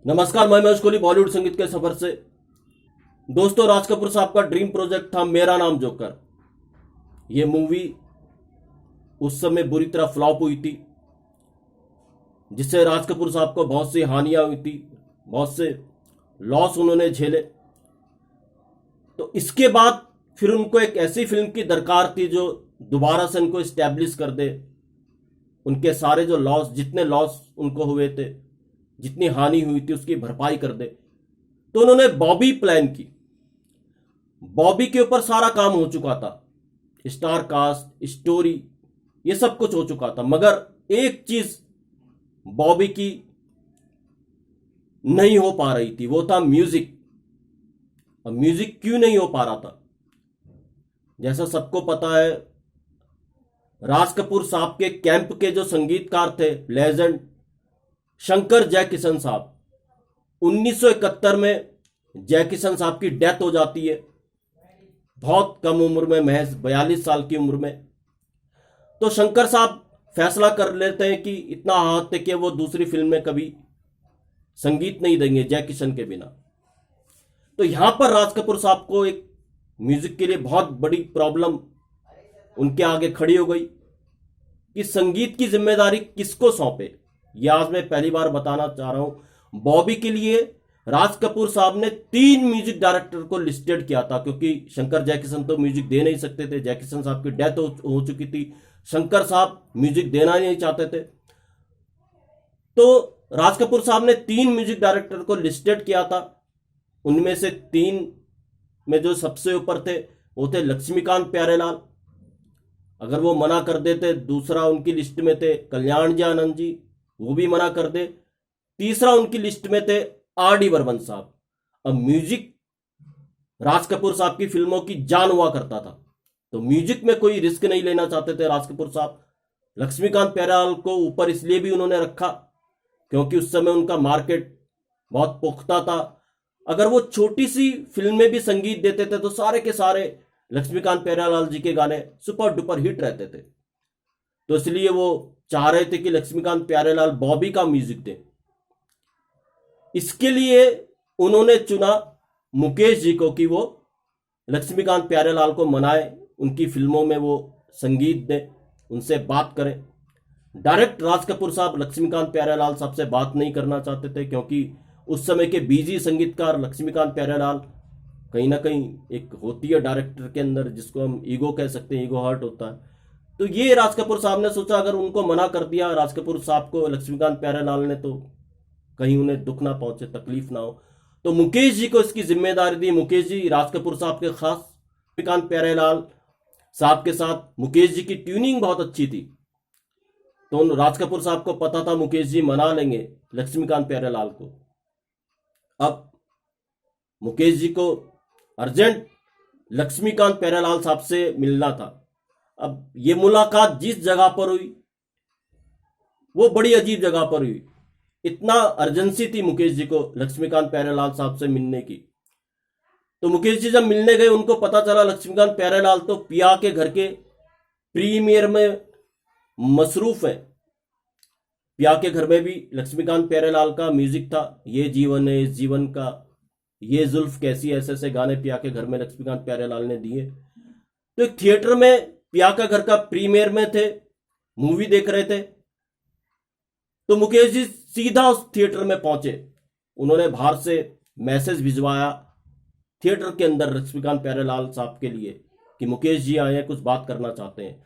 नमस्कार, मैं महेश कोहली बॉलीवुड संगीत के सफर से। दोस्तों, राज कपूर साहब का ड्रीम प्रोजेक्ट था मेरा नाम जोकर। ये मूवी उस समय बुरी तरह फ्लॉप हुई थी, जिससे राज कपूर साहब को बहुत सी हानियां हुई थी, बहुत से लॉस उन्होंने झेले। तो इसके बाद फिर उनको एक ऐसी फिल्म की दरकार थी जो दोबारा से उनको इस्टेब्लिश कर दे, उनके सारे जो लॉस, जितने लॉस उनको हुए थे, जितनी हानि हुई थी, उसकी भरपाई कर दे। तो उन्होंने बॉबी प्लान की। बॉबी के ऊपर सारा काम हो चुका था, स्टार कास्ट, स्टोरी, ये सब कुछ हो चुका था, मगर एक चीज बॉबी की नहीं हो पा रही थी, वो था म्यूजिक। अब म्यूजिक क्यों नहीं हो पा रहा था? जैसा सबको पता है, राज कपूर साहब के कैंप के जो संगीतकार थे, लेजेंड शंकर जयकिशन साहब, 1971 में जयकिशन साहब की डेथ हो जाती है, बहुत कम उम्र में, महज 42 साल की उम्र में। तो शंकर साहब फैसला कर लेते हैं कि इतना आहत थे कि वो दूसरी फिल्म में कभी संगीत नहीं देंगे जयकिशन के बिना। तो यहां पर राज कपूर साहब को एक म्यूजिक के लिए बहुत बड़ी प्रॉब्लम उनके आगे खड़ी हो गई कि संगीत की जिम्मेदारी किसको सौंपे। यह आज मैं पहली बार बताना चाह रहा हूं। बॉबी के लिए राज कपूर साहब ने 3 म्यूजिक डायरेक्टर को लिस्टेड किया था, क्योंकि शंकर जयकिशन तो म्यूजिक दे नहीं सकते थे, जयकिशन साहब की डेथ हो चुकी थी, शंकर साहब म्यूजिक देना ही नहीं चाहते थे। तो राज कपूर साहब ने 3 म्यूजिक डायरेक्टर को लिस्टेड किया था। उनमें से 3 में जो सबसे ऊपर थे वो थे लक्ष्मीकांत प्यारेलाल। अगर वो मना कर देते, दूसरा उनकी लिस्ट में थे कल्याण जी आनंद जी, वो भी मना कर दे। तीसरा उनकी लिस्ट में थे R.D. बर्मन साहब। अब म्यूजिक राज कपूर साहब की फिल्मों की जान हुआ करता था, तो म्यूजिक में कोई रिस्क नहीं लेना चाहते थे राज कपूर साहब। लक्ष्मीकांत प्यारेलाल को ऊपर इसलिए भी उन्होंने रखा क्योंकि उस समय उनका मार्केट बहुत पुख्ता था। अगर वो छोटी सी फिल्म में भी संगीत देते थे तो सारे के सारे लक्ष्मीकांत प्यारेलाल जी के गाने सुपर डुपर हिट रहते थे। तो इसलिए वो चाह रहे थे कि लक्ष्मीकांत प्यारेलाल बॉबी का म्यूजिक दे। इसके लिए उन्होंने चुना मुकेश जी को कि वो लक्ष्मीकांत प्यारेलाल को मनाए, उनकी फिल्मों में वो संगीत दे, उनसे बात करें। डायरेक्ट राज कपूर साहब लक्ष्मीकांत प्यारेलाल साहब से बात नहीं करना चाहते थे, क्योंकि उस समय के बीजी संगीतकार लक्ष्मीकांत प्यारेलाल, कहीं ना कहीं एक होती है डायरेक्टर के अंदर जिसको हम ईगो कह सकते हैं, ईगो हर्ट होता है। तो ये राज कपूर साहब ने सोचा अगर उनको मना कर दिया राज कपूर साहब को लक्ष्मीकांत प्यारेलाल ने, तो कहीं उन्हें दुख ना पहुंचे, तकलीफ ना हो। तो मुकेश जी को इसकी जिम्मेदारी दी। मुकेश जी राज कपूर साहब के खास, लक्ष्मीकांत प्यारेलाल साहब के साथ मुकेश जी की ट्यूनिंग बहुत अच्छी थी, तो राज कपूर साहब को पता था मुकेश जी मना लेंगे लक्ष्मीकांत प्यारेलाल को। अब मुकेश जी को अर्जेंट लक्ष्मीकांत प्यारेलाल साहब से मिलना था। अब ये मुलाकात जिस जगह पर हुई वो बड़ी अजीब जगह पर हुई। इतना अर्जेंसी थी मुकेश जी को लक्ष्मीकांत प्यारेलाल साहब से मिलने की। तो मुकेश जी जब मिलने गए, उनको पता चला लक्ष्मीकांत प्यारेलाल तो पिया के घर के प्रीमियर में मसरूफ है। पिया के घर में भी लक्ष्मीकांत प्यारेलाल का म्यूजिक था, ये जीवन है, इस जीवन का, ये जुल्फ कैसी, ऐसे ऐसे गाने पिया के घर में लक्ष्मीकांत प्यारेलाल ने दिए। तो एक थिएटर में पिया का घर का प्रीमियर में थे, मूवी देख रहे थे। तो मुकेश जी सीधा उस थिएटर में पहुंचे। उन्होंने बाहर से मैसेज भिजवाया थिएटर के अंदर लक्ष्मीकांत प्यारेलाल साहब के लिए कि मुकेश जी आए हैं, कुछ बात करना चाहते हैं।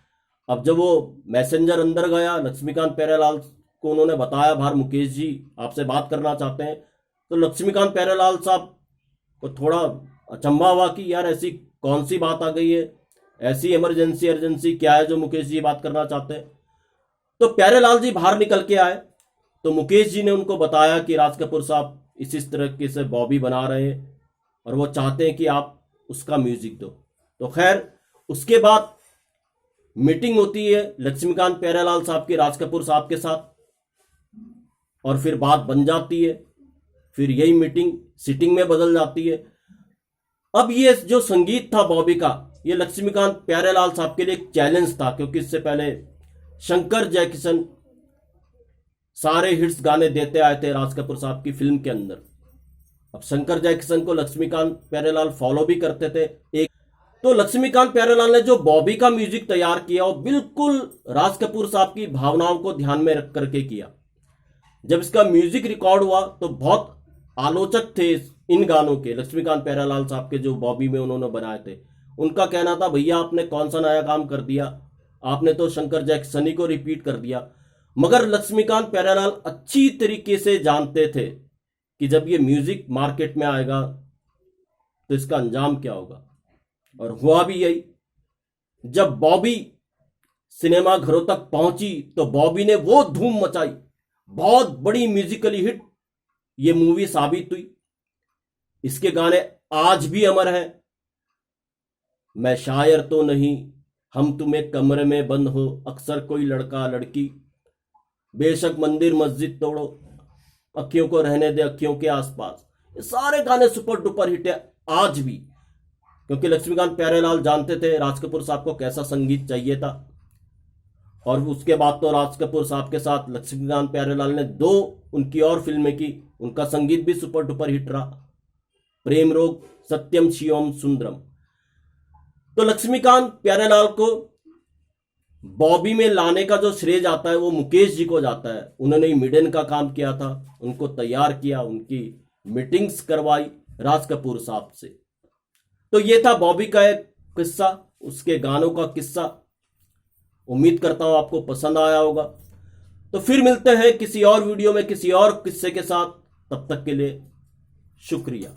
अब जब वो मैसेंजर अंदर गया, लक्ष्मीकांत प्यारेलाल को उन्होंने बताया बाहर मुकेश जी आपसे बात करना चाहते हैं, तो लक्ष्मीकांत प्यारेलाल साहब को थोड़ा अचंभा हुआ कि यार ऐसी कौन सी बात आ गई है, ऐसी इमरजेंसी अर्जेंसी क्या है जो मुकेश जी बात करना चाहते हैं। तो प्यारेलाल जी बाहर निकल के आए, तो मुकेश जी ने उनको बताया कि राज कपूर साहब इस तरह से बॉबी बना रहे हैं और वो चाहते हैं कि आप उसका म्यूजिक दो। तो खैर उसके बाद मीटिंग होती है लक्ष्मीकांत प्यारेलाल साहब की राज कपूर साहब के साथ, और फिर बात बन जाती है। फिर यही मीटिंग सिटिंग में बदल जाती है। अब ये जो संगीत था बॉबी का, ये लक्ष्मीकांत प्यारेलाल साहब के लिए एक चैलेंज था, क्योंकि इससे पहले शंकर जयकिशन सारे हिट्स गाने देते आए थे राज कपूर साहब की फिल्म के अंदर। अब शंकर जयकिशन को लक्ष्मीकांत प्यारेलाल फॉलो भी करते थे। एक तो लक्ष्मीकांत प्यारेलाल ने जो बॉबी का म्यूजिक तैयार किया वो बिल्कुल राज कपूर साहब की भावनाओं को ध्यान में रख करके किया। जब इसका म्यूजिक रिकॉर्ड हुआ तो बहुत आलोचक थे इन गानों के, लक्ष्मीकांत प्यारेलाल साहब के जो बॉबी में उन्होंने बनाए थे। उनका कहना था भैया आपने कौन सा नया काम कर दिया, आपने तो शंकर जयकिशन को रिपीट कर दिया। मगर लक्ष्मीकांत प्यारेलाल अच्छी तरीके से जानते थे कि जब ये म्यूजिक मार्केट में आएगा तो इसका अंजाम क्या होगा, और हुआ भी यही। जब बॉबी सिनेमा घरों तक पहुंची तो बॉबी ने वो धूम मचाई, बहुत बड़ी म्यूजिकली हिट ये मूवी साबित हुई। इसके गाने आज भी अमर हैं। मैं शायर तो नहीं, हम तुम एक कमरे में बंद हो, अक्सर कोई लड़का लड़की, बेशक मंदिर मस्जिद तोड़ो, अखियों को रहने दे अखियों के आसपास। ये सारे गाने सुपर डुपर हिट है आज भी, क्योंकि लक्ष्मीकांत प्यारेलाल जानते थे राज कपूर साहब को कैसा संगीत चाहिए था। और उसके बाद तो राज कपूर साहब के साथ लक्ष्मीकांत प्यारेलाल ने 2 उनकी और फिल्में की, उनका संगीत भी सुपर डुपर हिट रहा, प्रेम रोग, सत्यम शिवम सुंदरम। तो लक्ष्मीकांत प्यारेलाल को बॉबी में लाने का जो श्रेय जाता है वो मुकेश जी को जाता है। उन्होंने मिडेन का काम किया था, उनको तैयार किया, उनकी मीटिंग्स करवाई राज कपूर साहब से। तो ये था बॉबी का एक किस्सा, उसके गानों का किस्सा। उम्मीद करता हूं आपको पसंद आया होगा। तो फिर मिलते हैं किसी और वीडियो में किसी और किस्से के साथ। तब तक के लिए शुक्रिया।